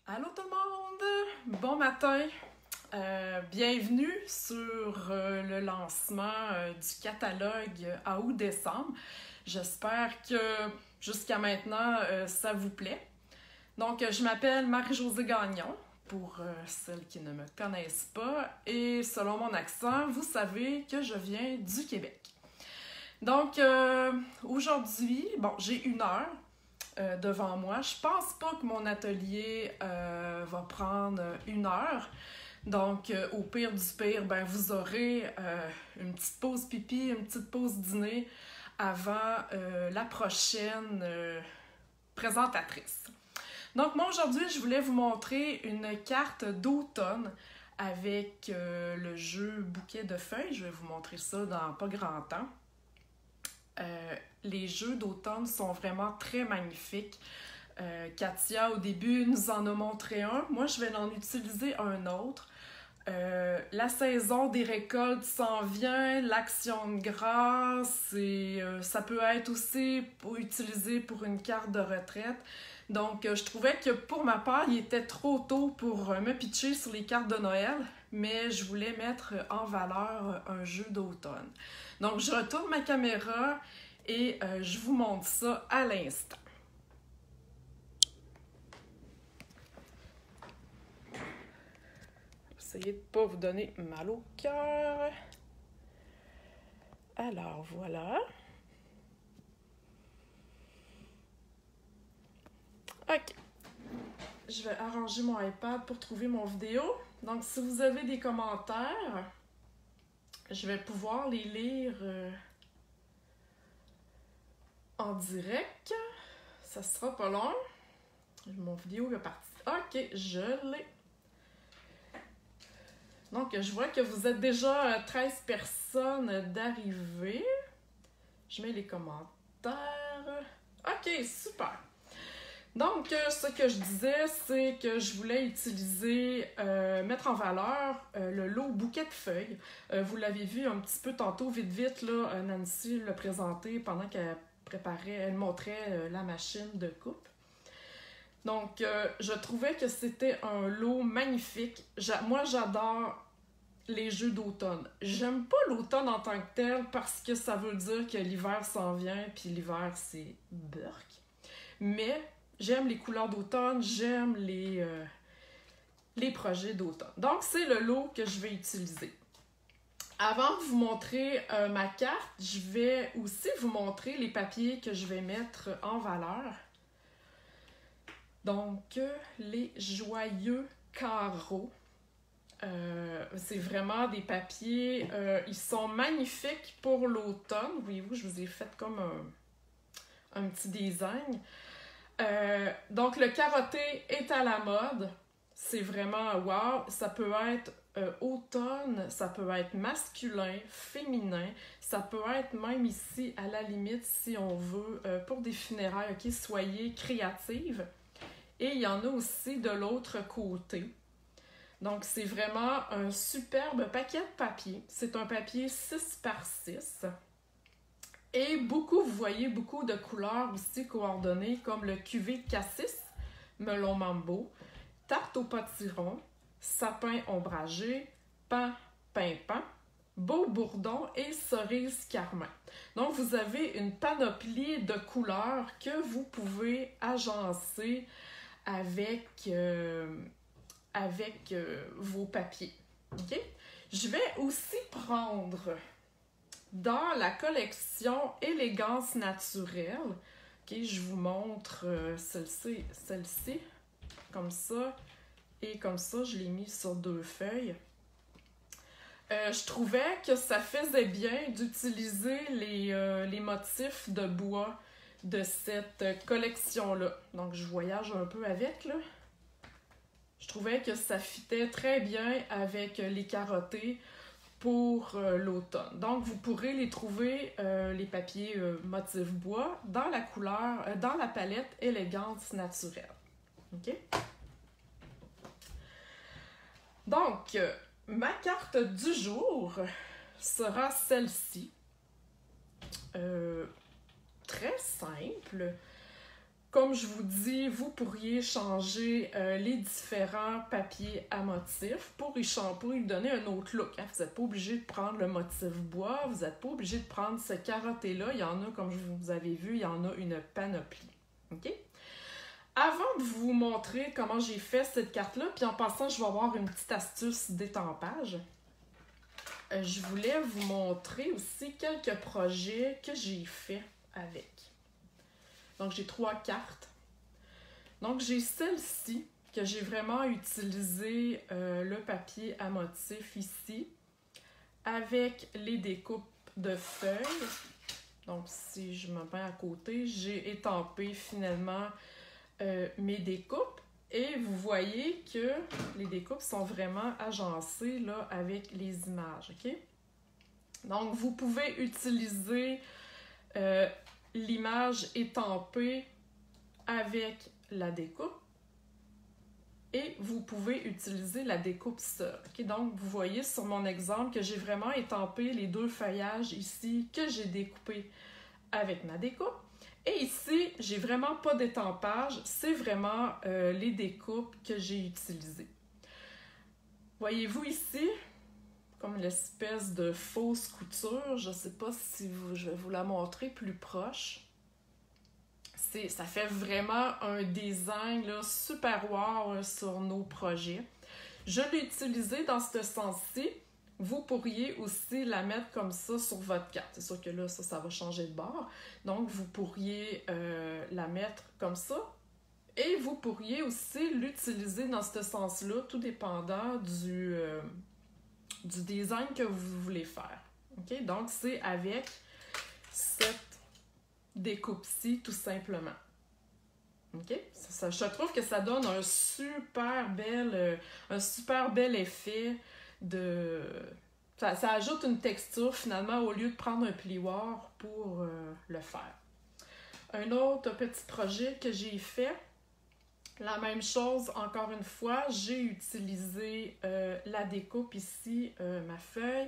Allô tout le monde! Bon matin! Bienvenue sur le lancement du catalogue à août-décembre. J'espère que jusqu'à maintenant, ça vous plaît. Donc, je m'appelle Marie-Josée Gagnon, pour celles qui ne me connaissent pas. Et selon mon accent, vous savez que je viens du Québec. Donc, aujourd'hui, j'ai 1 heure devant moi. Je pense pas que mon atelier va prendre 1 heure. Donc, au pire du pire, vous aurez une petite pause pipi, une petite pause dîner avant la prochaine présentatrice. Donc, moi, aujourd'hui, je voulais vous montrer une carte d'automne avec le jeu Bouquet de feuilles. Je vais vous montrer ça dans pas grand temps. Les jeux d'automne sont vraiment très magnifiques. Katia, au début, nous en a montré un. Moi, je vais en utiliser un autre. La saison des récoltes s'en vient, l'action de grâce, et ça peut être aussi utilisé pour une carte de retraite. Donc, je trouvais que pour ma part, il était trop tôt pour me pitcher sur les cartes de Noël, mais je voulais mettre en valeur un jeu d'automne. Donc, je retourne ma caméra et je vous montre ça à l'instant. Essayez de ne pas vous donner mal au cœur. Alors, voilà. OK. Je vais arranger mon iPad pour trouver mon vidéo. Donc, si vous avez des commentaires, je vais pouvoir les lire en direct. Ça sera pas long. Mon vidéo est partie. OK, je l'ai. Donc, je vois que vous êtes déjà 13 personnes d'arrivée. Je mets les commentaires. OK, super. Donc, ce que je disais, c'est que je voulais utiliser, mettre en valeur le lot Bouquet de feuilles. Vous l'avez vu un petit peu tantôt, vite, là, Nancy l'a présenté pendant qu'elle préparait, elle montrait la machine de coupe. Donc, je trouvais que c'était un lot magnifique. Moi, j'adore les jeux d'automne. J'aime pas l'automne en tant que tel parce que ça veut dire que l'hiver s'en vient, puis l'hiver, c'est burk. Mais j'aime les couleurs d'automne, j'aime les projets d'automne. Donc, c'est le lot que je vais utiliser. Avant de vous montrer ma carte, je vais aussi vous montrer les papiers que je vais mettre en valeur. Donc, les joyeux carreaux. C'est vraiment des papiers, ils sont magnifiques pour l'automne. Voyez-vous, je vous ai fait comme un petit design. Donc, le carotté est à la mode. C'est vraiment wow. Ça peut être automne, ça peut être masculin, féminin. Ça peut être même ici, à la limite, si on veut, pour des funérailles. OK, soyez créatives. Et il y en a aussi de l'autre côté. Donc, c'est vraiment un superbe paquet de papier. C'est un papier 6 par 6. Et vous voyez beaucoup de couleurs aussi coordonnées, comme le cuvée cassis, melon mambo, tarte au potiron, sapin ombragé, pan pimpant, beau bourdon et cerise carmin. Donc, vous avez une panoplie de couleurs que vous pouvez agencer avec vos papiers. OK? Je vais aussi prendre dans la collection Élégance naturelle. OK, je vous montre celle-ci, comme ça, et comme ça, je l'ai mis sur 2 feuilles. Je trouvais que ça faisait bien d'utiliser les motifs de bois de cette collection-là. Donc, je voyage un peu avec, là. Je trouvais que ça fitait très bien avec les carottés pour l'automne. Donc, vous pourrez les trouver, les papiers motif bois, dans la couleur, dans la palette Élégance naturelle. OK? Donc, ma carte du jour sera celle-ci. Très simple. comme je vous dis, vous pourriez changer les différents papiers à motifs pour lui donner un autre look. Hein. Vous n'êtes pas obligé de prendre le motif bois, vous n'êtes pas obligé de prendre ce carotté-là. Il y en a, comme vous avez vu, il y en a une panoplie. OK? Avant de vous montrer comment j'ai fait cette carte-là, puis en passant, je vais avoir une petite astuce d'étampage. Je voulais vous montrer aussi quelques projets que j'ai faits avec. Donc, j'ai 3 cartes. Donc, j'ai celle-ci, que j'ai vraiment utilisé le papier à motif ici, avec les découpes de feuilles. Donc, si je me mets à côté, j'ai étampé finalement mes découpes. Et vous voyez que les découpes sont vraiment agencées là, avec les images. OK? Donc, vous pouvez utiliser l'image étampée avec la découpe et vous pouvez utiliser la découpe seule. Okay? Donc, vous voyez sur mon exemple que j'ai vraiment étampé les 2 feuillages ici que j'ai découpés avec ma découpe. Et ici, j'ai vraiment pas d'étampage, c'est vraiment les découpes que j'ai utilisées. Voyez-vous ici, comme l'espèce de fausse couture, je ne sais pas si je vais vous la montrer plus proche. Ça fait vraiment un design là, super wow sur nos projets. Je l'ai utilisé dans ce sens-ci. Vous pourriez aussi la mettre comme ça sur votre carte. C'est sûr que là, ça va changer de bord. Donc, vous pourriez la mettre comme ça. Et vous pourriez aussi l'utiliser dans ce sens-là, tout dépendant du design que vous voulez faire. Okay? Donc, c'est avec cette découpe-ci, tout simplement. OK? Je trouve que ça donne un super bel effet de... Ça ajoute une texture, finalement, au lieu de prendre un plioir pour le faire. Un autre petit projet que j'ai fait, la même chose, encore une fois, j'ai utilisé la découpe ici, ma feuille,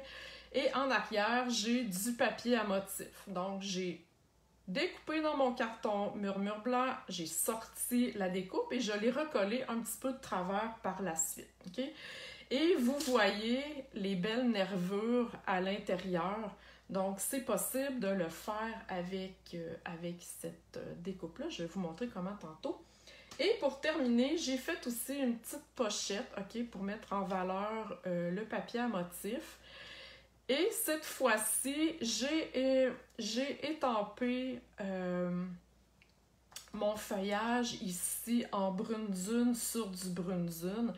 et en arrière, j'ai du papier à motif. Donc, j'ai découpé dans mon carton murmure blanc, j'ai sorti la découpe et je l'ai recollé un petit peu de travers par la suite. Okay? Et vous voyez les belles nervures à l'intérieur. Donc, c'est possible de le faire avec cette découpe-là. Je vais vous montrer comment tantôt. Et pour terminer, j'ai fait aussi une petite pochette, OK, pour mettre en valeur le papier à motif. Et cette fois-ci, j'ai étampé mon feuillage ici en brune dune sur du brune dune.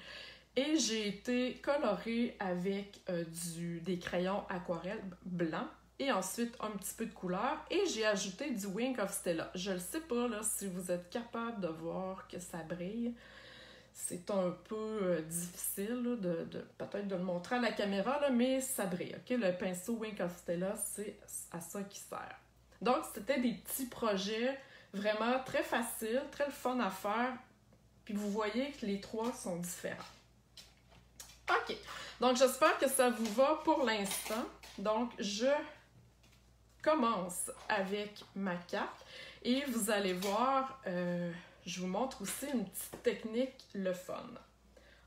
Et j'ai été colorée avec des crayons aquarelle blancs et ensuite un petit peu de couleur. Et j'ai ajouté du Wink of Stella. Je ne sais pas là, si vous êtes capable de voir que ça brille. C'est un peu difficile là, peut-être de le montrer à la caméra, là, mais ça brille. Okay? Le pinceau Wink of Stella, c'est à ça qu'il sert. Donc, c'était des petits projets vraiment très faciles, très fun à faire. Puis vous voyez que les 3 sont différents. OK. Donc, j'espère que ça vous va pour l'instant. Donc, je commence avec ma carte. Et vous allez voir, je vous montre aussi une petite technique, le fun.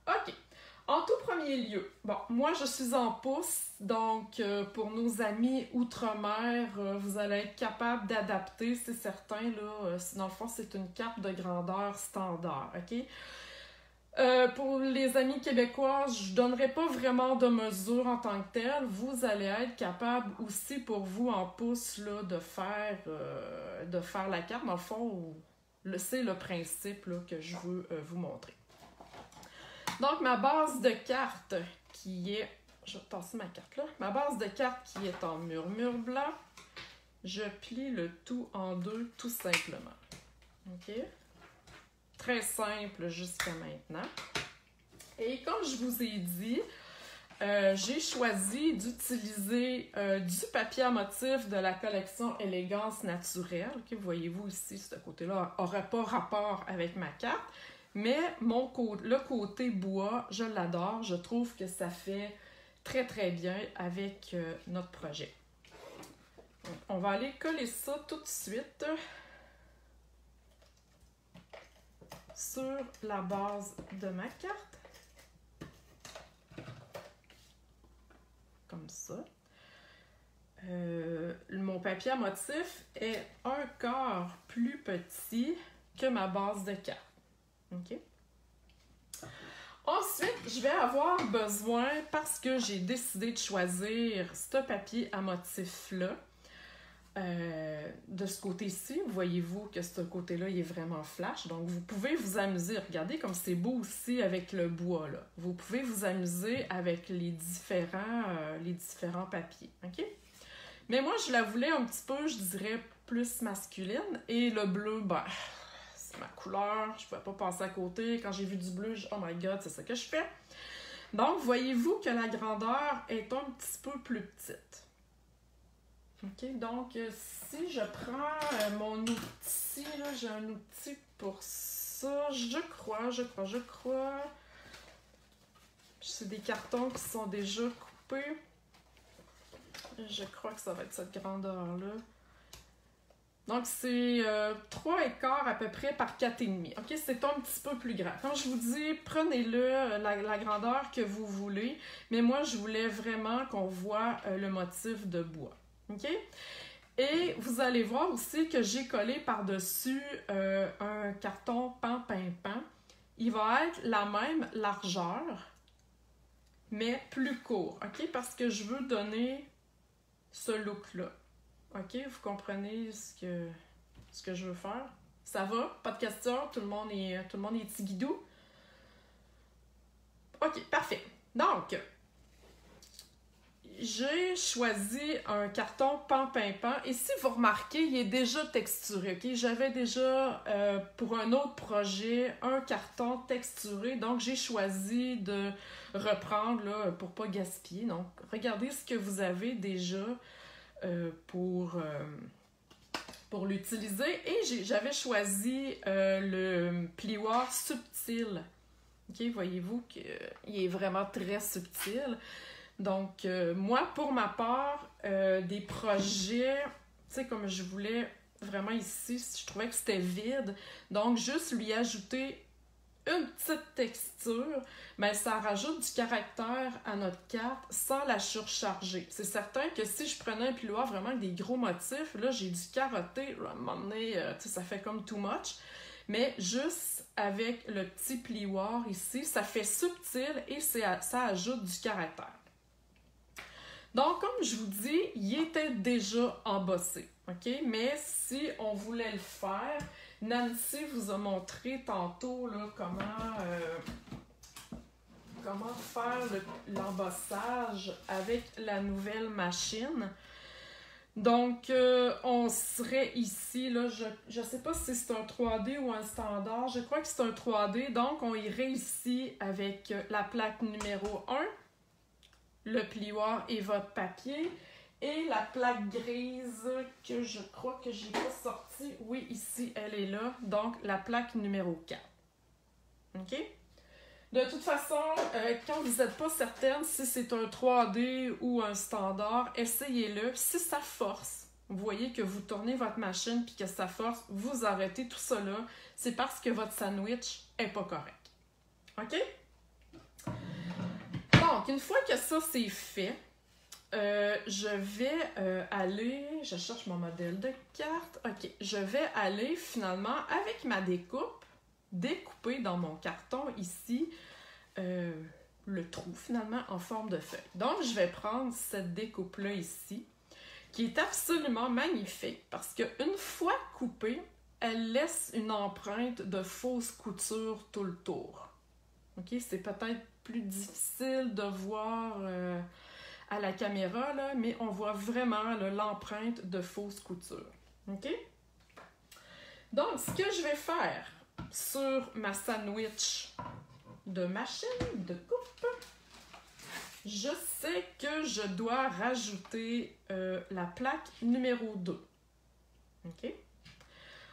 OK. En tout premier lieu, bon, moi, je suis en pouce. Donc, pour nos amis outre-mer, vous allez être capable d'adapter, c'est certain. Là, dans le fond, c'est une carte de grandeur standard. OK? Pour les amis québécois, je ne donnerai pas vraiment de mesure en tant que telle. Vous allez être capable aussi pour vous en pouce là, de faire la carte. Dans le fond, c'est le principe là, que je veux vous montrer. Donc, ma base de carte qui est... Je vais passer ma carte là. Ma base de carte qui est en murmure blanc. Je plie le tout en 2 tout simplement. OK? Très simple jusqu'à maintenant. Et comme je vous ai dit, j'ai choisi d'utiliser du papier à motif de la collection Élégance naturelle. Okay, voyez-vous ici, ce côté-là n'aurait pas rapport avec ma carte. Mais le côté bois, je l'adore. Je trouve que ça fait très très bien avec notre projet. Donc, on va aller coller ça tout de suite. sur la base de ma carte. Comme ça. Mon papier à motif est un quart plus petit que ma base de carte. OK? Ensuite, je vais avoir besoin, parce que j'ai décidé de choisir ce papier à motif-là, de ce côté-ci, voyez-vous que ce côté-là, il est vraiment flash. Donc, vous pouvez vous amuser. Regardez comme c'est beau aussi avec le bois, là. Vous pouvez vous amuser avec les différents papiers. OK? Mais moi, je la voulais un petit peu, je dirais, plus masculine. Et le bleu, ben, c'est ma couleur. Je ne pouvais pas passer à côté. Quand j'ai vu du bleu, oh my God, c'est ça que je fais. Donc, voyez-vous que la grandeur est un petit peu plus petite. OK, donc si je prends mon outil, là, j'ai un outil pour ça, je crois. C'est des cartons qui sont déjà coupés. Je crois que ça va être cette grandeur-là. Donc, c'est 3,4 à peu près par 4,5. OK, c'est un petit peu plus grand. Quand je vous dis, prenez-le, la grandeur que vous voulez. Mais moi, je voulais vraiment qu'on voit le motif de bois. OK? Et vous allez voir aussi que j'ai collé par-dessus un carton pan-pimpant. Il va être la même largeur, mais plus court. OK? Parce que je veux donner ce look-là. OK? Vous comprenez ce que je veux faire? Ça va? Pas de questions? Tout le monde est tigidou? OK, parfait. Donc, j'ai choisi un carton pan-pimpant et si vous remarquez, il est déjà texturé, ok? J'avais déjà, pour un autre projet, un carton texturé, donc j'ai choisi de reprendre là, pour pas gaspiller. Donc, regardez ce que vous avez déjà pour l'utiliser et j'avais choisi le plioir subtil. Ok, voyez-vous qu'il est vraiment très subtil. Donc, moi, pour ma part, des projets, tu sais, comme je voulais vraiment ici, je trouvais que c'était vide. Donc, juste lui ajouter une petite texture, mais ça rajoute du caractère à notre carte sans la surcharger. C'est certain que si je prenais un plioir vraiment avec des gros motifs, là, j'ai dû carotter, à un moment donné, tu sais, ça fait comme too much. Mais juste avec le petit plioir ici, ça fait subtil et ça ajoute du caractère. Donc, comme je vous dis, il était déjà embossé, OK? Mais si on voulait le faire, Nancy vous a montré tantôt là, comment faire l'embossage avec la nouvelle machine. Donc, on serait ici, là, je ne sais pas si c'est un 3D ou un standard, je crois que c'est un 3D, donc on irait ici avec la plaque numéro 1, le plioir et votre papier, et la plaque grise que je crois que j'ai pas sortie, oui, ici, elle est là, donc la plaque numéro 4. OK? De toute façon, quand vous n'êtes pas certaine si c'est un 3D ou un standard, essayez-le. Si ça force, vous voyez que vous tournez votre machine puis que ça force, vous arrêtez tout ça là. C'est parce que votre sandwich est pas correct. OK? Donc, une fois que ça c'est fait, je vais aller... Je cherche mon modèle de carte. OK, je vais aller finalement avec ma découpe, découper dans mon carton ici le trou finalement en forme de feuille. Donc, je vais prendre cette découpe-là ici, qui est absolument magnifique parce qu'une fois coupée, elle laisse une empreinte de fausse couture tout le tour. OK? C'est peut-être plus difficile de voir à la caméra, là, mais on voit vraiment l'empreinte de fausse couture. OK? Donc, ce que je vais faire sur ma sandwich de machine, de coupe, je sais que je dois rajouter la plaque numéro 2. OK?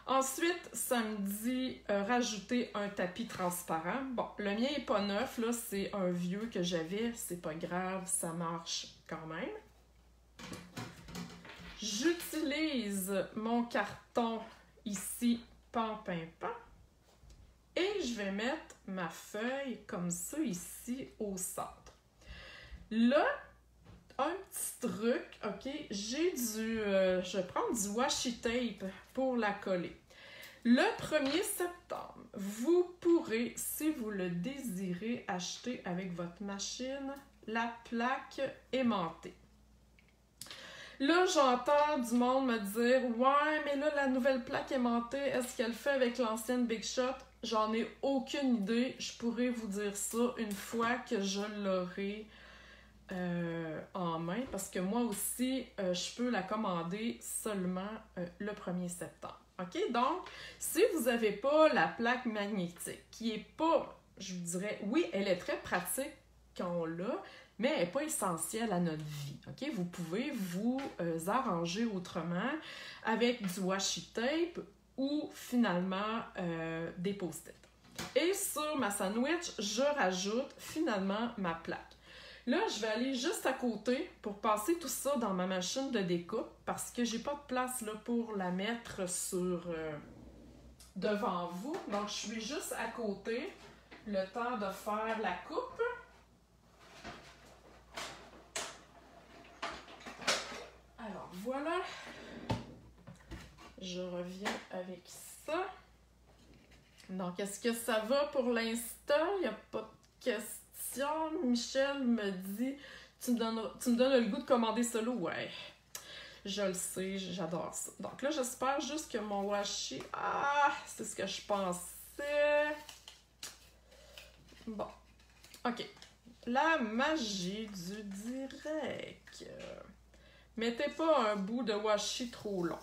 Ensuite, ça me dit rajouter un tapis transparent. Bon, le mien n'est pas neuf, là, c'est un vieux que j'avais, c'est pas grave, ça marche quand même. J'utilise mon carton ici, pan-pimpant. Et je vais mettre ma feuille comme ça ici au centre. Là, un petit truc, ok, je vais prendre du washi tape pour la coller. Le 1er septembre, vous pourrez, si vous le désirez, acheter avec votre machine la plaque aimantée. Là, j'entends du monde me dire « Ouais, mais là, la nouvelle plaque aimantée, est-ce qu'elle fait avec l'ancienne Big Shot? » J'en ai aucune idée. Je pourrais vous dire ça une fois que je l'aurai en main, parce que moi aussi, je peux la commander seulement le 1er septembre. OK? Donc, si vous n'avez pas la plaque magnétique, qui est pas, je vous dirais, oui, elle est très pratique quand on l'a, mais elle n'est pas essentielle à notre vie. OK? Vous pouvez vous arranger autrement avec du washi tape ou finalement des post-it. Et sur ma sandwich, je rajoute finalement ma plaque. Là, je vais aller juste à côté pour passer tout ça dans ma machine de découpe parce que j'ai pas de place là, pour la mettre sur devant vous. Donc, je suis juste à côté le temps de faire la coupe. Alors, voilà. Je reviens avec ça. Donc, est-ce que ça va pour l'instant? Il n'y a pas de questions. Michel me dit « Tu me donnes le goût de commander solo? » Ouais, je le sais, j'adore ça. Donc là, j'espère juste que mon washi... Ah, c'est ce que je pensais. Bon, OK. La magie du direct. Mettez pas un bout de washi trop long.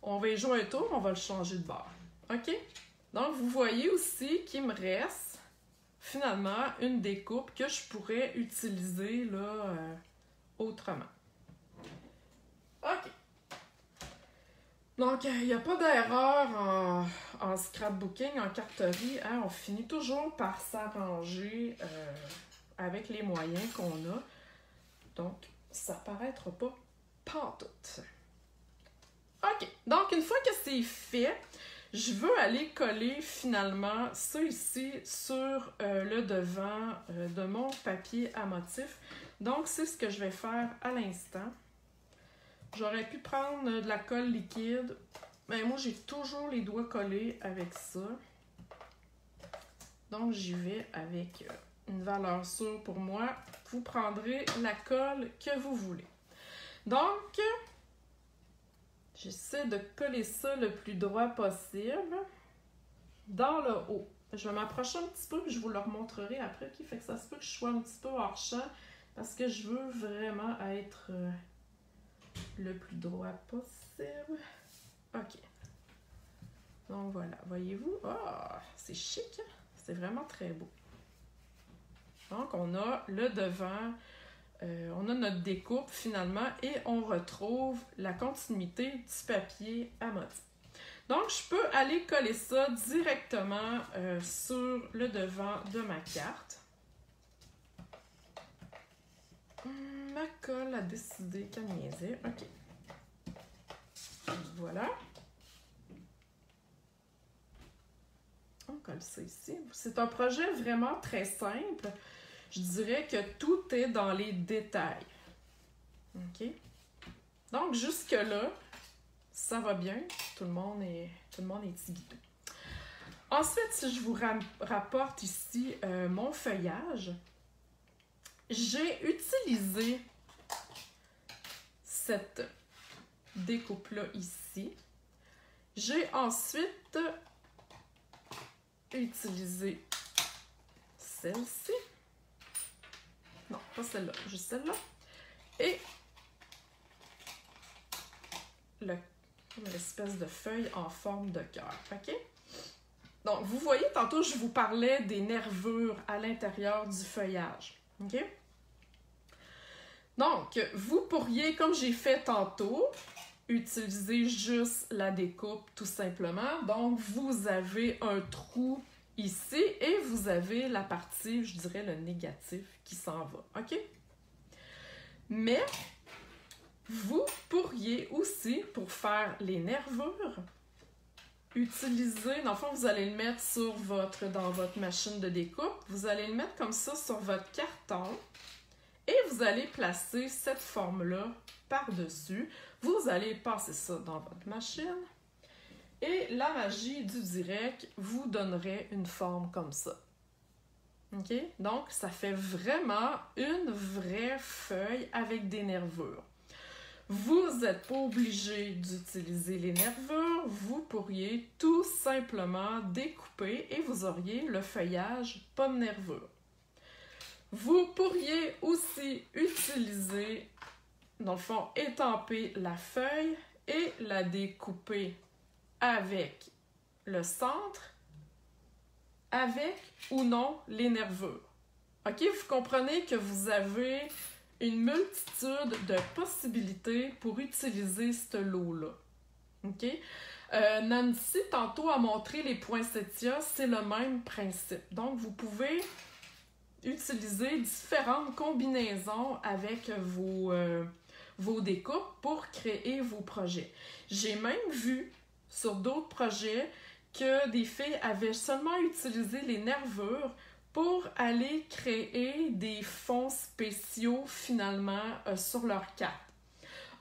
On va y jouer un tour, on va le changer de bord. OK? Donc, vous voyez aussi qu'il me reste finalement une découpe que je pourrais utiliser là, autrement. OK. Donc, il n'y a pas d'erreur en scrapbooking, en carterie. Hein? On finit toujours par s'arranger avec les moyens qu'on a. Donc, ça ne paraîtra pas pantoute. OK. Donc, une fois que c'est fait, je veux aller coller finalement ça ici sur le devant de mon papier à motif. Donc, c'est ce que je vais faire à l'instant. J'aurais pu prendre de la colle liquide, mais moi, j'ai toujours les doigts collés avec ça. Donc, j'y vais avec une valeur sûre pour moi. Vous prendrez la colle que vous voulez. Donc, j'essaie de coller ça le plus droit possible dans le haut. Je vais m'approcher un petit peu et je vous le remontrerai après. Okay? Fait que ça se peut que je sois un petit peu hors champ parce que je veux vraiment être le plus droit possible. OK. Donc voilà, voyez-vous? Ah, c'est chic, hein? C'est vraiment très beau. Donc on a le devant. On a notre découpe finalement et on retrouve la continuité du papier à motif. Donc, je peux aller coller ça directement sur le devant de ma carte. Ma colle a décidé qu'elle niaisait. OK. Voilà. On colle ça ici. C'est un projet vraiment très simple. Je dirais que tout est dans les détails. OK? Donc, jusque-là, ça va bien. Tout le monde est tigidou. Ensuite, si je vous rapporte ici mon feuillage, j'ai utilisé cette découpe-là ici. J'ai ensuite utilisé celle-ci. Non, pas celle-là, juste celle-là. Et l'espèce de feuille en forme de cœur. OK? Donc, vous voyez, tantôt, je vous parlais des nervures à l'intérieur du feuillage. OK? Donc, vous pourriez, comme j'ai fait tantôt, utiliser juste la découpe tout simplement. Donc, vous avez un trou ici et vous avez la partie, je dirais, le négatif qui s'en va. OK? Mais vous pourriez aussi, pour faire les nervures, utiliser, dans le fond, vous allez le mettre dans votre machine de découpe. Vous allez le mettre comme ça sur votre carton et vous allez placer cette forme-là par-dessus. Vous allez passer ça dans votre machine et la magie du direct vous donnerait une forme comme ça. OK? Donc, ça fait vraiment une vraie feuille avec des nervures. Vous n'êtes pas obligé d'utiliser les nervures, vous pourriez tout simplement découper et vous auriez le feuillage pas de nervures. Vous pourriez aussi utiliser, dans le fond, étamper la feuille et la découper avec le centre, avec ou non les nervures. OK? Vous comprenez que vous avez une multitude de possibilités pour utiliser ce lot-là. OK? Nancy, tantôt, a montré les poinsettias, c'est le même principe. Donc, vous pouvez utiliser différentes combinaisons avec vos découpes pour créer vos projets. J'ai même vu sur d'autres projets que des filles avaient seulement utilisé les nervures pour aller créer des fonds spéciaux finalement sur leur carte.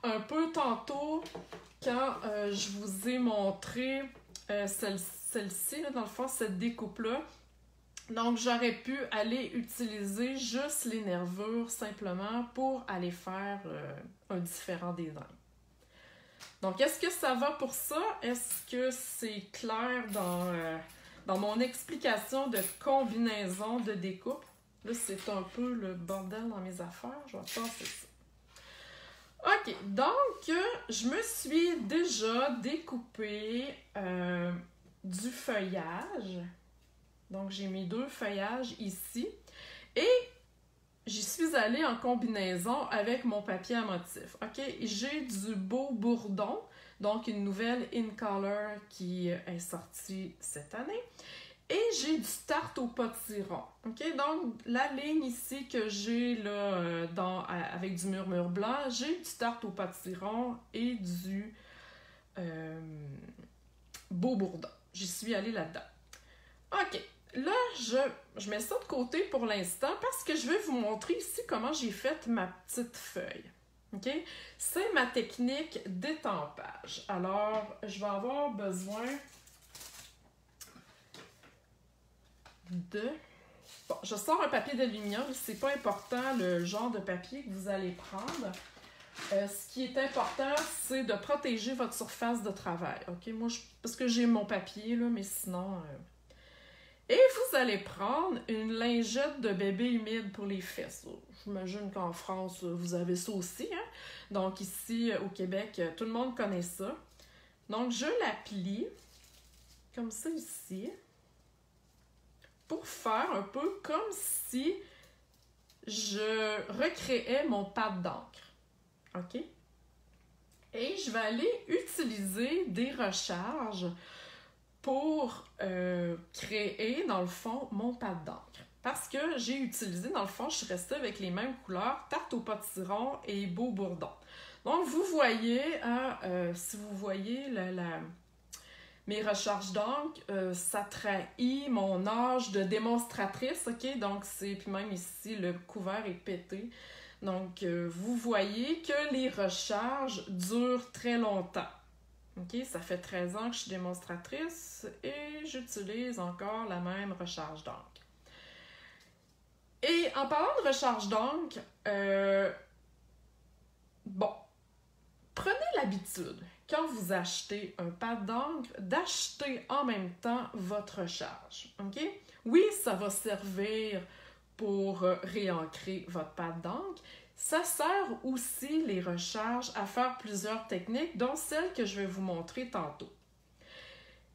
Un peu tantôt, quand je vous ai montré celle-ci, dans le fond, cette découpe-là, donc j'aurais pu aller utiliser juste les nervures simplement pour aller faire un différent design. Donc, est-ce que ça va pour ça? Est-ce que c'est clair dans mon explication de combinaison de découpe? Là, c'est un peu le bordel dans mes affaires. Je vais passer ça. OK, donc, je me suis déjà découpé du feuillage. Donc, j'ai mes 2 feuillages ici. Et j'y suis allée en combinaison avec mon papier à motif. OK? J'ai du Beau Bourdon, donc une nouvelle in color qui est sortie cette année. Et j'ai du Tarte au potiron. OK? Donc, la ligne ici que j'ai là, avec du murmure blanc, j'ai du Tarte au potiron et du Beau Bourdon. J'y suis allée là-dedans. OK. Là, je mets ça de côté pour l'instant parce que je vais vous montrer ici comment j'ai fait ma petite feuille. OK? C'est ma technique d'étampage. Alors, je vais avoir besoin de... Bon, je sors un papier d'aluminium. C'est pas important le genre de papier que vous allez prendre. Ce qui est important, c'est de protéger votre surface de travail. OK? Moi, parce que j'ai mon papier, là, mais sinon... Et vous allez prendre une lingette de bébé humide pour les fesses. J'imagine qu'en France, vous avez ça aussi. Hein? Donc ici, au Québec, tout le monde connaît ça. Donc, je la plie comme ça ici pour faire un peu comme si je recréais mon pad d'encre. OK? Et je vais aller utiliser des recharges pour créer, dans le fond, mon pad d'encre. Parce que j'ai utilisé, dans le fond, je suis restée avec les mêmes couleurs, Tarte au potiron et Beau Bourdon. Donc, vous voyez, si vous voyez mes recharges d'encre, ça trahit mon âge de démonstratrice, OK? Donc, puis même ici, le couvert est pété. Donc, vous voyez que les recharges durent très longtemps. OK, ça fait 13 ans que je suis démonstratrice et j'utilise encore la même recharge d'encre. Et en parlant de recharge d'encre, prenez l'habitude, quand vous achetez un pad d'encre, d'acheter en même temps votre recharge. OK? Oui, ça va servir pour réancrer votre pad d'encre. Ça sert aussi, les recharges, à faire plusieurs techniques, dont celle que je vais vous montrer tantôt.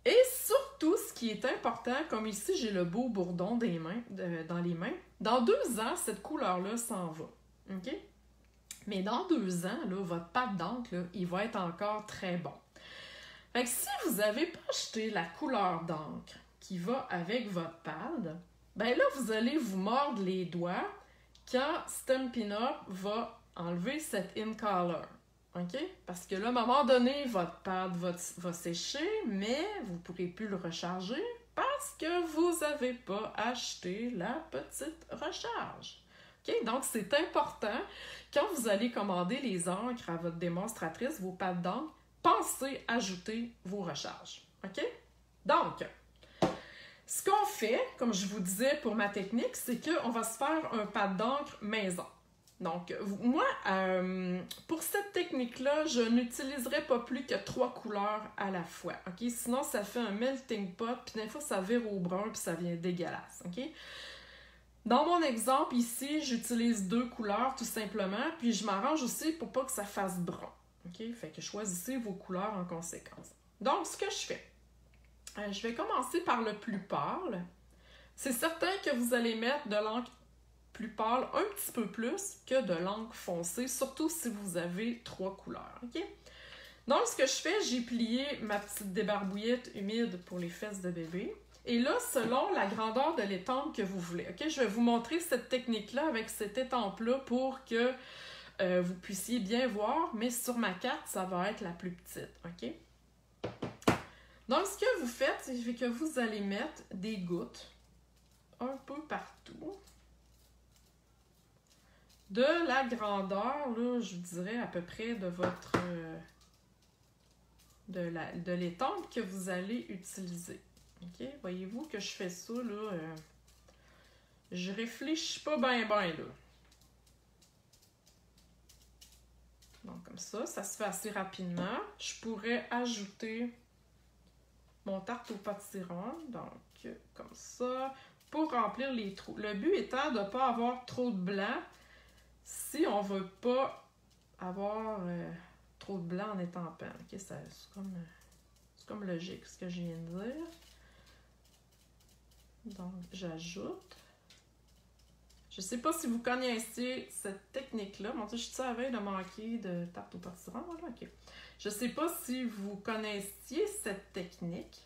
Et surtout, ce qui est important, comme ici, j'ai le Beau Bourdon dans les mains, dans 2 ans, cette couleur-là s'en va. OK? Mais dans 2 ans, là, votre pad d'encre, là, il va être encore très bon. Fait que si vous n'avez pas acheté la couleur d'encre qui va avec votre pad, ben là, vous allez vous mordre les doigts quand Stampin' Up! Va enlever cette in color. OK? Parce que là, à un moment donné, votre pad va sécher, mais vous ne pourrez plus le recharger parce que vous n'avez pas acheté la petite recharge. OK? Donc, c'est important, quand vous allez commander les encres à votre démonstratrice, vos pads d'encre, pensez à ajouter vos recharges. OK? Donc, ce qu'on fait, comme je vous disais pour ma technique, c'est qu'on va se faire un pad d'encre maison. Donc, moi, pour cette technique-là, je n'utiliserai pas plus que 3 couleurs à la fois, OK? Sinon, ça fait un melting pot, puis des fois, ça vire au brun, puis ça vient dégueulasse, OK? Dans mon exemple, ici, j'utilise 2 couleurs, tout simplement, puis je m'arrange aussi pour pas que ça fasse brun, OK? Fait que choisissez vos couleurs en conséquence. Donc, ce que je fais, je vais commencer par le plus pâle. C'est certain que vous allez mettre de l'encre plus pâle un petit peu plus que de l'encre foncée, surtout si vous avez 3 couleurs. OK? Donc, ce que je fais, j'ai plié ma petite débarbouillette humide pour les fesses de bébé. Et là, selon la grandeur de l'étampe que vous voulez, OK? Je vais vous montrer cette technique-là avec cette étampe-là pour que vous puissiez bien voir, mais sur ma carte, ça va être la plus petite. OK? Donc, ce que vous faites, c'est que vous allez mettre des gouttes un peu partout. De la grandeur, là, je vous dirais à peu près de votre de l'étampe que vous allez utiliser. OK? Voyez-vous que je fais ça, là, je réfléchis pas bien, là. Donc, comme ça se fait assez rapidement. Je pourrais ajouter mon tarte au pâtisseron, donc comme ça, pour remplir les trous. Le but étant de ne pas avoir trop de blanc, si on veut pas avoir trop de blanc en étampant. Okay, c'est comme logique ce que je viens de dire. Donc, j'ajoute. Je sais pas si vous connaissez cette technique-là. Mon Dieu, je suis à la veille de manquer de tarte au pâtisseron. Voilà, ok. Je sais pas si vous connaissiez cette technique,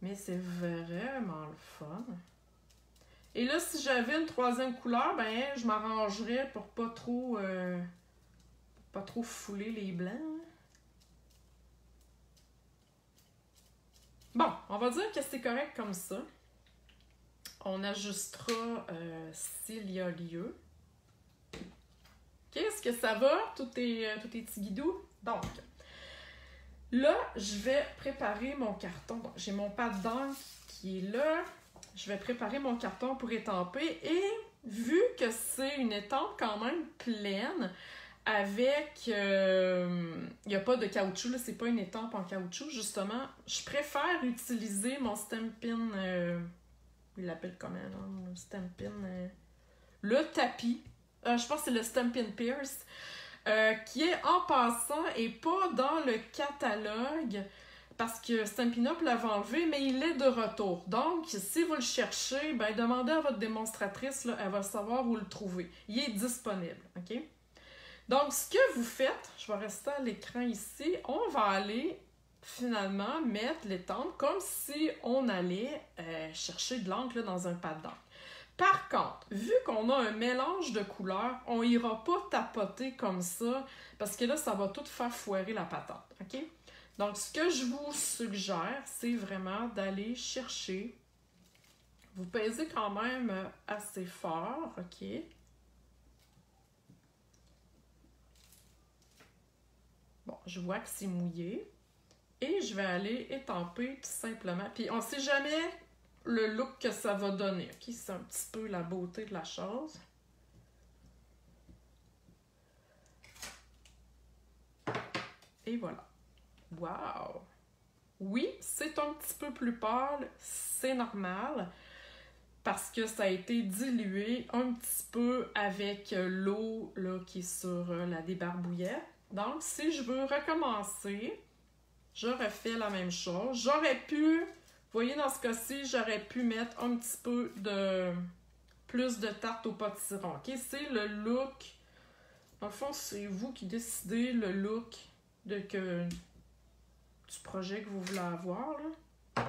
mais c'est vraiment le fun. Et là, si j'avais une troisième couleur, ben je m'arrangerais pour pas trop fouler les blancs. Bon, on va dire que c'est correct comme ça. On ajustera s'il y a lieu. OK, est-ce que ça va? Tout est tigidou? Donc, là, je vais préparer mon carton. Donc, j'ai mon pad d'encre qui est là. Je vais préparer mon carton pour étamper. Et vu que c'est une étampe quand même pleine, avec... il n'y a pas de caoutchouc, là, c'est pas une étampe en caoutchouc, justement. Je préfère utiliser mon Stampin'... il l'appelle comment, là? Le Stampin'... le tapis. Je pense que c'est le Stampin' Pierce. Qui est en passant et pas dans le catalogue parce que Stampin' Up l'avait enlevé, mais il est de retour. Donc, si vous le cherchez, ben, demandez à votre démonstratrice, là, elle va savoir où le trouver. Il est disponible, OK? Donc, ce que vous faites, je vais rester à l'écran ici, on va aller finalement mettre l'étampe comme si on allait chercher de l'encre dans un pad d'encre. Par contre, vu qu'on a un mélange de couleurs, on n'ira pas tapoter comme ça parce que là, ça va tout faire foirer la patente, OK? Donc, ce que je vous suggère, c'est vraiment d'aller chercher. Vous pesez quand même assez fort, OK? Bon, je vois que c'est mouillé. Et je vais aller étamper tout simplement. Puis, on ne sait jamais le look que ça va donner, OK? C'est un petit peu la beauté de la chose. Et voilà. Wow! Oui, c'est un petit peu plus pâle, c'est normal, parce que ça a été dilué un petit peu avec l'eau là, qui est sur la débarbouillette. Donc, si je veux recommencer, je refais la même chose. J'aurais pu, vous voyez dans ce cas-ci, j'aurais pu mettre un petit peu de plus de tarte au pâtisseron. OK? C'est le look. Dans le fond, c'est vous qui décidez le look du projet que vous voulez avoir. Là.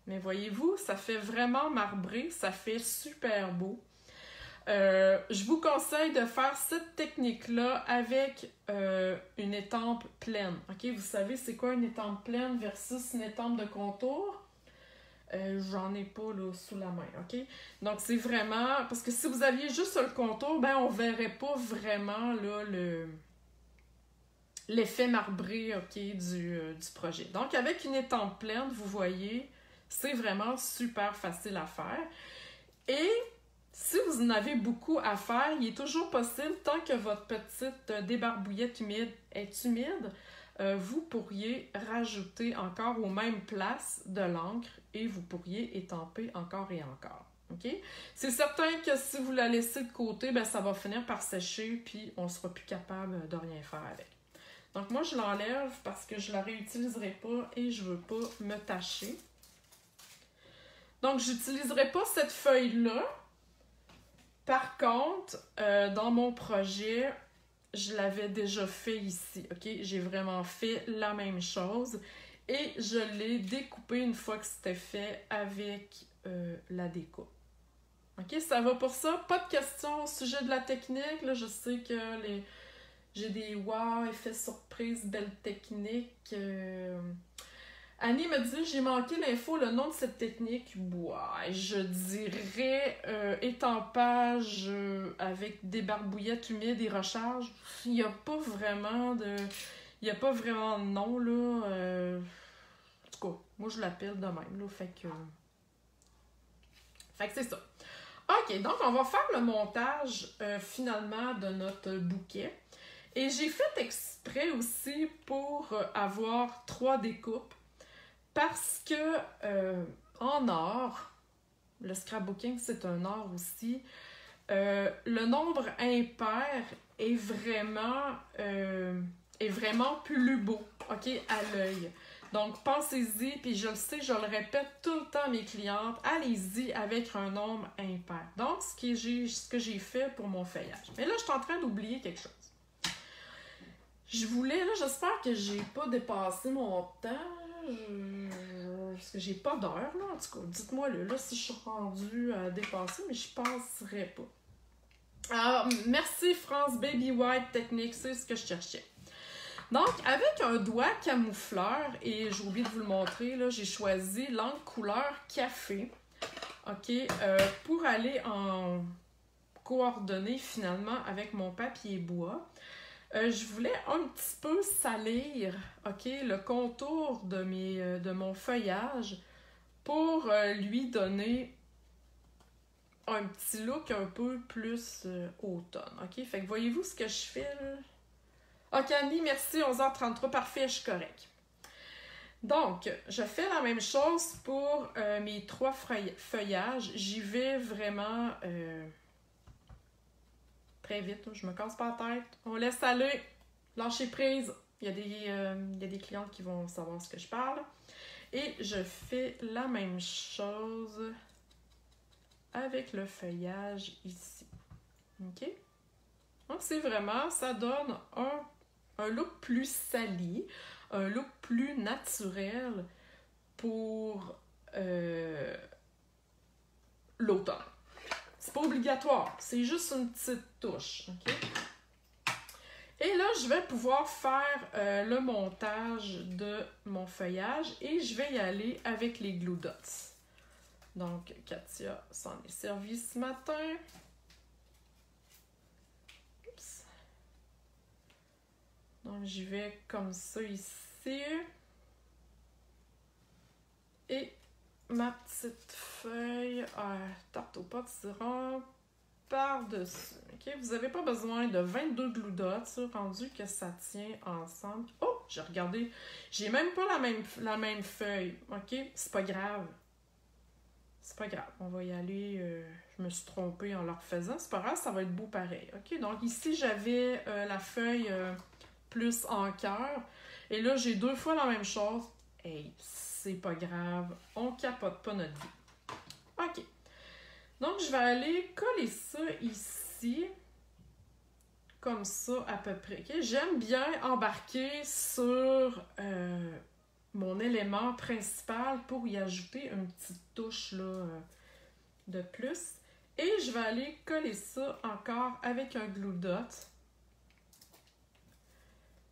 Mais voyez-vous, ça fait vraiment marbré. Ça fait super beau. Je vous conseille de faire cette technique-là avec une étampe pleine. OK? Vous savez c'est quoi une étampe pleine versus une étampe de contour? J'en ai pas là, sous la main, OK? Donc, c'est vraiment... Parce que si vous aviez juste le contour, ben on verrait pas vraiment là, l'effet marbré, OK, du projet. Donc, avec une étampe pleine, vous voyez, c'est vraiment super facile à faire. Et si vous en avez beaucoup à faire, il est toujours possible, tant que votre petite débarbouillette humide est humide, vous pourriez rajouter encore aux mêmes places de l'encre et vous pourriez étamper encore et encore. OK? C'est certain que si vous la laissez de côté, ben, ça va finir par sécher puis on ne sera plus capable de rien faire avec. Donc moi, je l'enlève parce que je ne la réutiliserai pas et je ne veux pas me tacher. Donc, je n'utiliserai pas cette feuille-là. Par contre, dans mon projet, je l'avais déjà fait ici, OK? J'ai vraiment fait la même chose et je l'ai découpé une fois que c'était fait avec la découpe. OK? Ça va pour ça. Pas de questions au sujet de la technique. Là, je sais que j'ai des wow, effets surprise, belles techniques. Annie me dit, j'ai manqué l'info, le nom de cette technique. Ouais, je dirais étampage avec des barbouillettes humides et recharge. Il n'y a pas vraiment de... Il n'y a pas vraiment de nom, là. En tout cas, moi je l'appelle de même, là. Fait que c'est ça. OK, donc on va faire le montage finalement de notre bouquet. Et j'ai fait exprès aussi pour avoir 3 découpes. Parce que en art, le scrapbooking c'est un art aussi, le nombre impair est vraiment plus beau, OK, à l'œil. Donc pensez-y, puis je le sais, je le répète tout le temps à mes clientes, allez-y avec un nombre impair. Donc ce que j'ai fait pour mon feuillage. Mais là, je suis en train d'oublier quelque chose. J'espère que j'ai pas dépassé mon temps. Parce que j'ai pas d'heure, là, en tout cas. Dites-moi là, si je suis rendue à dépasser, mais je penserais pas. Alors, merci France Baby White Technique, c'est ce que je cherchais. Donc, avec un doigt camoufleur, et j'ai oublié de vous le montrer, là, j'ai choisi l'encre couleur café, OK, pour aller en coordonner finalement avec mon papier bois. Je voulais un petit peu salir, OK, le contour de mon feuillage pour lui donner un petit look un peu plus automne, OK? Fait que voyez-vous ce que je fais, là? OK, Annie, merci, 11h33, parfait, je suis correcte. Donc, je fais la même chose pour mes 3 feuillages. J'y vais vraiment... très vite, je me casse pas la tête. On laisse aller, lâcher prise. Il y a des clientes qui vont savoir ce que je parle. Et je fais la même chose avec le feuillage ici. OK? Donc, c'est vraiment, ça donne un look plus sali, un look plus naturel pour l'automne. C'est pas obligatoire, c'est juste une petite touche, OK? Et là, je vais pouvoir faire le montage de mon feuillage et je vais y aller avec les glue dots. Donc, Katia s'en est servie ce matin. Oups. Donc, j'y vais comme ça ici. Et ma petite feuille tarte au potiron par-dessus. OK? Vous n'avez pas besoin de 22 glue dots, rendu que ça tient ensemble. Oh! J'ai regardé. J'ai même pas la même feuille. OK? C'est pas grave. C'est pas grave. On va y aller. Je me suis trompée en le refaisant. C'est pas grave, ça va être beau pareil. OK? Donc ici, j'avais la feuille plus en cœur. Et là, j'ai 2 fois la même chose. Hey, c'est pas grave. On capote pas notre vie. OK. Donc, je vais aller coller ça ici. Comme ça, à peu près. Okay? J'aime bien embarquer sur mon élément principal pour y ajouter une petite touche là, de plus. Et je vais aller coller ça encore avec un glue dot.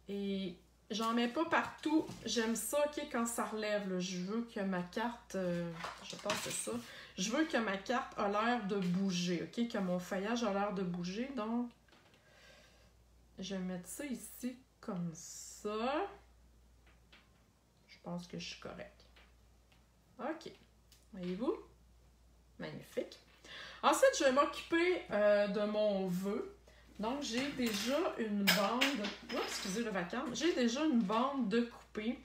Et j'en mets pas partout. J'aime ça, ok, quand ça relève. Là. Je veux que ma carte... je pense que c'est ça. Je veux que ma carte a l'air de bouger, ok? Que mon feuillage a l'air de bouger. Donc, je vais mettre ça ici comme ça. Je pense que je suis correcte. Ok. Voyez-vous? Magnifique. Ensuite, je vais m'occuper de mon vœu. Donc, j'ai déjà une bande... Oh, excusez le vacarme. J'ai déjà une bande de coupée.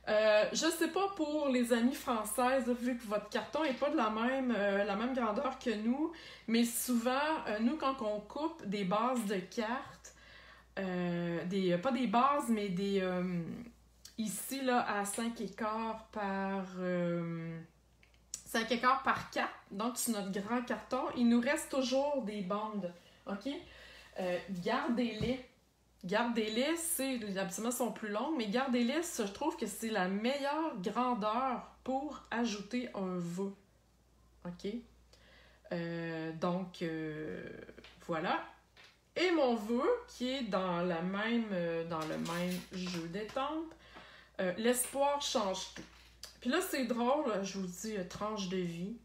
Je sais pas pour les amies françaises, vu que votre carton n'est pas de la même grandeur que nous, mais souvent, nous, quand on coupe des bases de cartes, pas des bases, mais des... ici, là, à 5 écarts par... 5 écarts par 4, donc sur notre grand carton, il nous reste toujours des bandes, ok? Gardez-les. Gardez-les, habituellement sont plus longues, mais gardez-les, je trouve que c'est la meilleure grandeur pour ajouter un vœu. OK? Donc, voilà. Et mon vœu, qui est dans le même jeu d'étampes, l'espoir change tout. Puis là, c'est drôle, je vous dis, tranche de vie.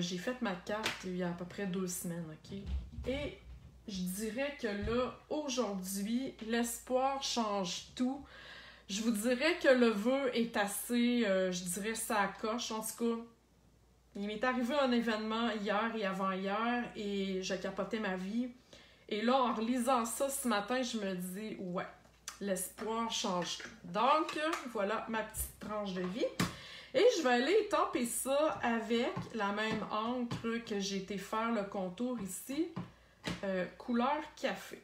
J'ai fait ma carte il y a à peu près 2 semaines, OK? Et je dirais que là, aujourd'hui, l'espoir change tout. Je vous dirais que le vœu est assez, je dirais, ça coche. En tout cas, il m'est arrivé un événement hier et avant-hier et je capotais ma vie. Et là, en relisant ça ce matin, je me dis, ouais, l'espoir change tout. Donc, voilà ma petite tranche de vie. Et je vais aller étamper ça avec la même encre que j'ai été faire le contour ici. Couleur café.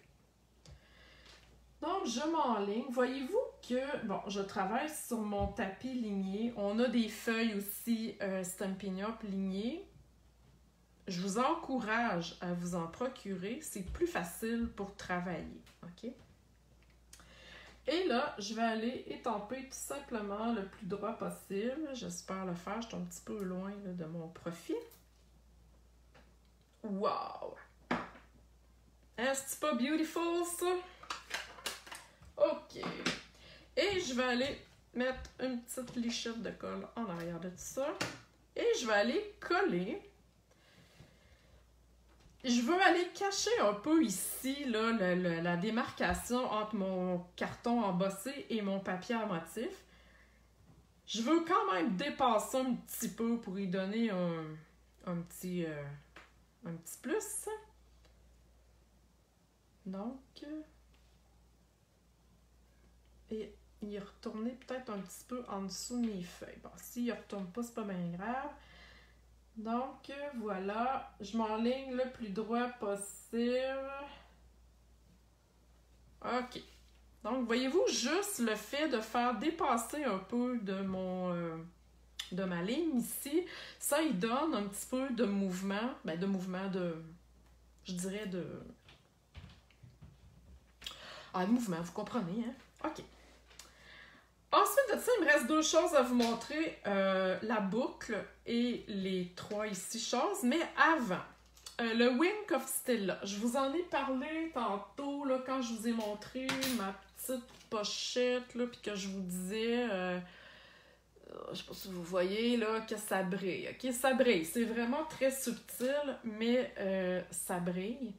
Donc, je m'enligne. Voyez-vous que, bon, je travaille sur mon tapis ligné. On a des feuilles aussi Stampin' Up! Lignées. Je vous encourage à vous en procurer. C'est plus facile pour travailler. OK? Et là, je vais aller étamper tout simplement le plus droit possible. J'espère le faire. Je suis un petit peu loin là, de mon profil. Wow! Est-ce pas beautiful, ça? OK. Et je vais aller mettre une petite lichette de colle en arrière de tout ça. Et je vais aller coller. Je veux aller cacher un peu ici là, la démarcation entre mon carton embossé et mon papier à motif. Je veux quand même dépasser un petit peu pour y donner un petit plus. Donc, et y retourner peut-être un petit peu en dessous de mes feuilles. Bon, s'il ne retourne pas, c'est pas bien grave. Donc, voilà, je m'enligne le plus droit possible. OK. Donc, voyez-vous, juste le fait de faire dépasser un peu de ma ligne ici, ça, il donne un petit peu de mouvement, je dirais de... mouvement, vous comprenez, hein? OK. Ensuite de ça, il me reste 2 choses à vous montrer, la boucle et les 3 ici choses, mais avant, le Wink of Stella, je vous en ai parlé tantôt, là, quand je vous ai montré ma petite pochette, là, puis que je vous disais, je sais pas si vous voyez, là, que ça brille, ok? Ça brille, c'est vraiment très subtil, mais ça brille.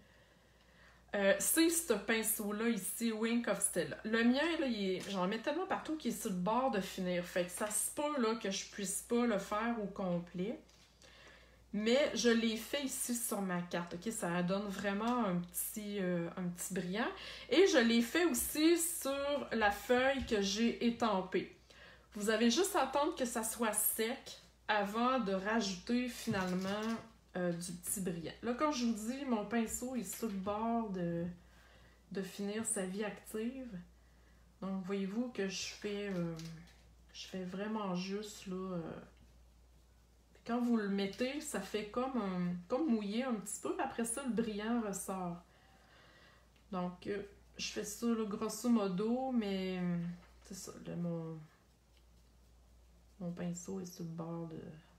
C'est ce pinceau-là ici, Wink of Stella. Le mien, là, j'en mets tellement partout qu'il est sur le bord de finir. Fait que ça se peut là, que je puisse pas le faire au complet. Mais je l'ai fait ici sur ma carte. Ok, ça donne vraiment un petit brillant. Et je l'ai fait aussi sur la feuille que j'ai étampée. Vous avez juste à attendre que ça soit sec avant de rajouter finalement du petit brillant. Là, comme je vous dis, mon pinceau est sur le bord de finir sa vie active. Donc, voyez-vous que je fais vraiment juste, là... quand vous le mettez, ça fait comme mouillé un petit peu. Après ça, le brillant ressort. Donc, je fais ça, là, grosso modo, mais c'est ça, là, mon pinceau est sur le bord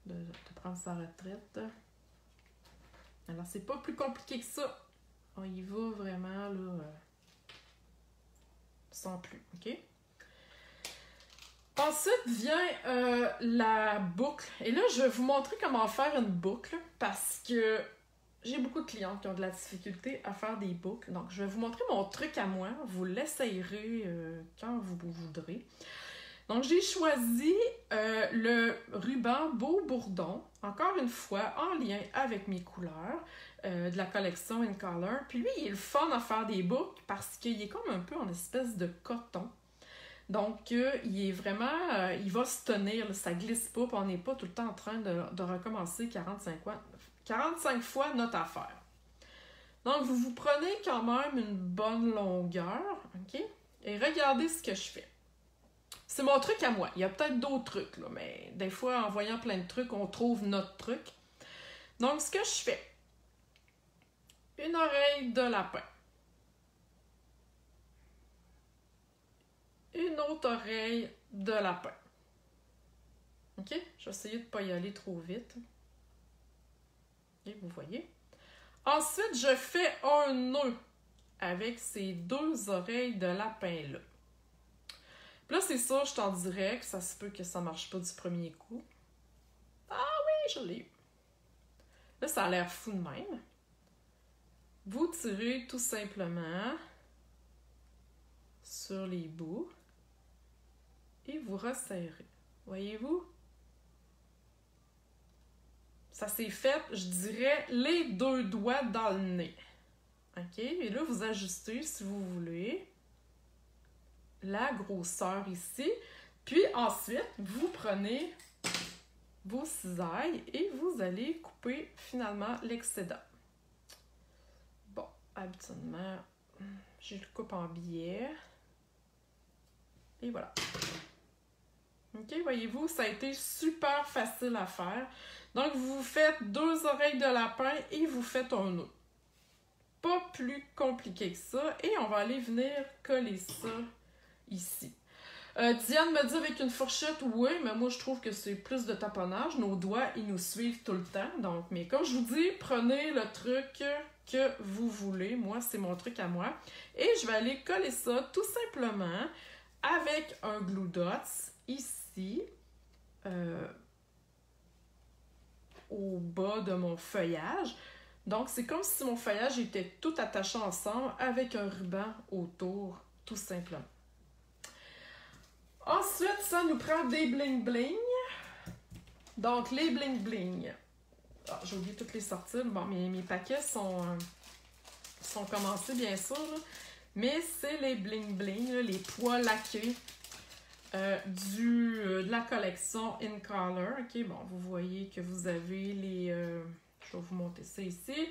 de prendre sa retraite. Alors, c'est pas plus compliqué que ça. On y va vraiment, là, sans plus, OK? Ensuite vient la boucle. Et là, je vais vous montrer comment faire une boucle parce que j'ai beaucoup de clientes qui ont de la difficulté à faire des boucles. Donc, je vais vous montrer mon truc à moi. Vous l'essayerez quand vous voudrez. Donc, j'ai choisi le ruban Beau Bourdon, encore une fois, en lien avec mes couleurs de la collection In Color. Puis lui, il est le fun à faire des boucles parce qu'il est comme un peu en espèce de coton. Donc, il est vraiment, il va se tenir, là, ça glisse pas, puis on n'est pas tout le temps en train de recommencer 45 fois notre affaire. Donc, vous prenez quand même une bonne longueur, OK? Et regardez ce que je fais. C'est mon truc à moi. Il y a peut-être d'autres trucs, là, mais des fois, en voyant plein de trucs, on trouve notre truc. Donc, ce que je fais, une oreille de lapin. Une autre oreille de lapin. OK? Je vais essayer de ne pas y aller trop vite. OK, vous voyez? Ensuite, je fais un nœud avec ces deux oreilles de lapin-là. Puis là, c'est ça, je t'en dirais que ça se peut que ça ne marche pas du premier coup. Ah oui, je l'ai eu. Là, ça a l'air fou de même. Vous tirez tout simplement sur les bouts. Et vous resserrez. Voyez-vous? Ça s'est fait, je dirais, les deux doigts dans le nez. OK? Et là, vous ajustez, si vous voulez, la grosseur ici. Puis ensuite, vous prenez vos cisailles et vous allez couper finalement l'excédent. Bon, habituellement, je le coupe en billets. Et voilà. OK, voyez-vous, ça a été super facile à faire. Donc, vous faites deux oreilles de lapin et vous faites un nœud. Pas plus compliqué que ça. Et on va aller venir coller ça ici. Diane me dit avec une fourchette, oui, mais moi, je trouve que c'est plus de taponnage. Nos doigts, ils nous suivent tout le temps. Donc, mais comme je vous dis, prenez le truc que vous voulez. Moi, c'est mon truc à moi. Et je vais aller coller ça tout simplement avec un Glue Dots ici, au bas de mon feuillage. Donc, c'est comme si mon feuillage était tout attaché ensemble avec un ruban autour, tout simplement. Ensuite, ça nous prend des bling-bling. Donc, les bling-bling. Ah, j'ai oublié toutes les sorties. Bon, mes paquets sont commencés, bien sûr. Là. Mais c'est les bling-bling, les pois laqués de la collection In Color. OK, bon, vous voyez que vous avez les... je vais vous monter ça ici.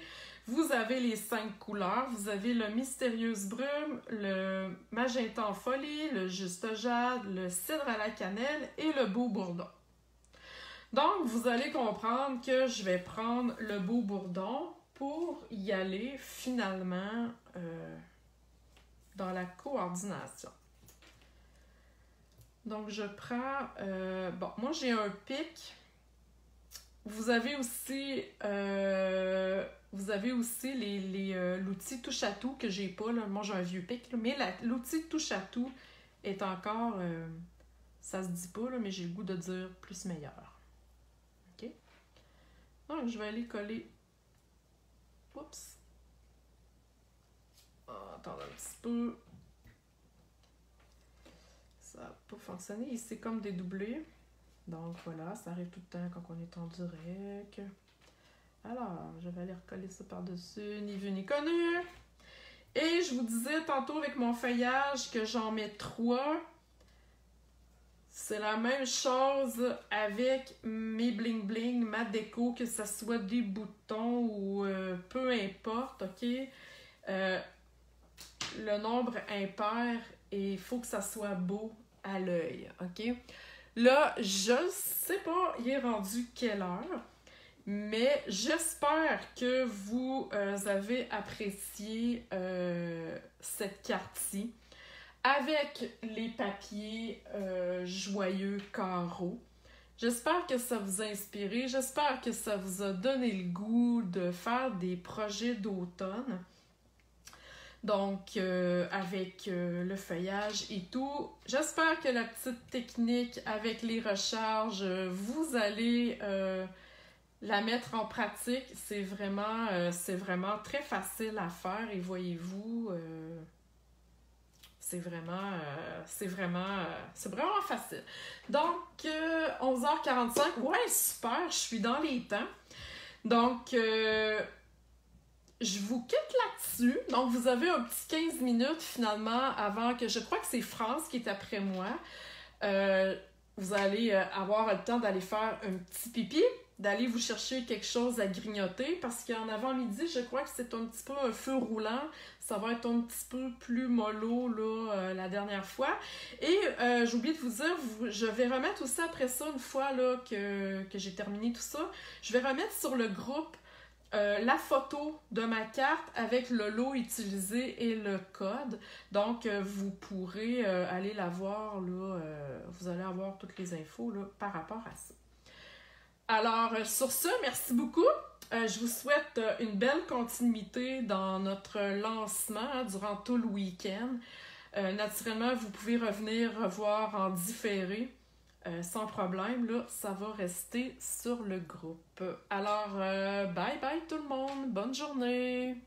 Vous avez les 5 couleurs. Vous avez le Mystérieuse Brume, le Magenta en folie, le Juste Jade, le Cidre à la cannelle et le Beau Bourdon. Donc, vous allez comprendre que je vais prendre le Beau Bourdon pour y aller finalement dans la coordination. Donc, je prends... bon, moi, j'ai un pic. Vous avez aussi l'outil touche-à-tout que j'ai pas. Là. Moi, j'ai un vieux pic. Là, mais l'outil touche-à-tout est encore... ça se dit pas, là, mais j'ai le goût de dire plus meilleur. OK? Donc, je vais aller coller... Oups! Oh, attends un petit peu... Ça n'a pas fonctionné. Il s'est comme dédoublé. Donc voilà, ça arrive tout le temps quand on est en direct. Alors, je vais aller recoller ça par-dessus, ni vu ni connu. Et je vous disais tantôt avec mon feuillage que j'en mets 3. C'est la même chose avec mes bling-bling, ma déco, que ce soit des boutons ou peu importe, OK? Le nombre impair et il faut que ça soit beau à l'œil, OK? Là, je sais pas, il est rendu quelle heure, mais j'espère que vous avez apprécié cette carte-ci avec les papiers joyeux carreaux. J'espère que ça vous a inspiré, j'espère que ça vous a donné le goût de faire des projets d'automne. Donc, avec le feuillage et tout, j'espère que la petite technique avec les recharges, vous allez la mettre en pratique. C'est vraiment très facile à faire et voyez-vous, c'est vraiment facile. Donc, 11h45, ouais, super, je suis dans les temps. Donc, je vous quitte là-dessus. Donc, vous avez un petit 15 minutes finalement avant que... Je crois que c'est France qui est après moi. Vous allez avoir le temps d'aller faire un petit pipi, d'aller vous chercher quelque chose à grignoter parce qu'en avant-midi, je crois que c'est un petit peu un feu roulant. Ça va être un petit peu plus mollo là, la dernière fois. Et j'ai oublié de vous dire, je vais remettre aussi après ça, une fois là, que j'ai terminé tout ça, je vais remettre sur le groupe la photo de ma carte avec le lot utilisé et le code. Donc, vous pourrez aller la voir, là, vous allez avoir toutes les infos là, par rapport à ça. Alors, sur ce, merci beaucoup. Je vous souhaite une belle continuité dans notre lancement hein, durant tout le week-end. Naturellement, vous pouvez revenir voir en différé. Sans problème, là, ça va rester sur le groupe. Alors, bye bye tout le monde, bonne journée!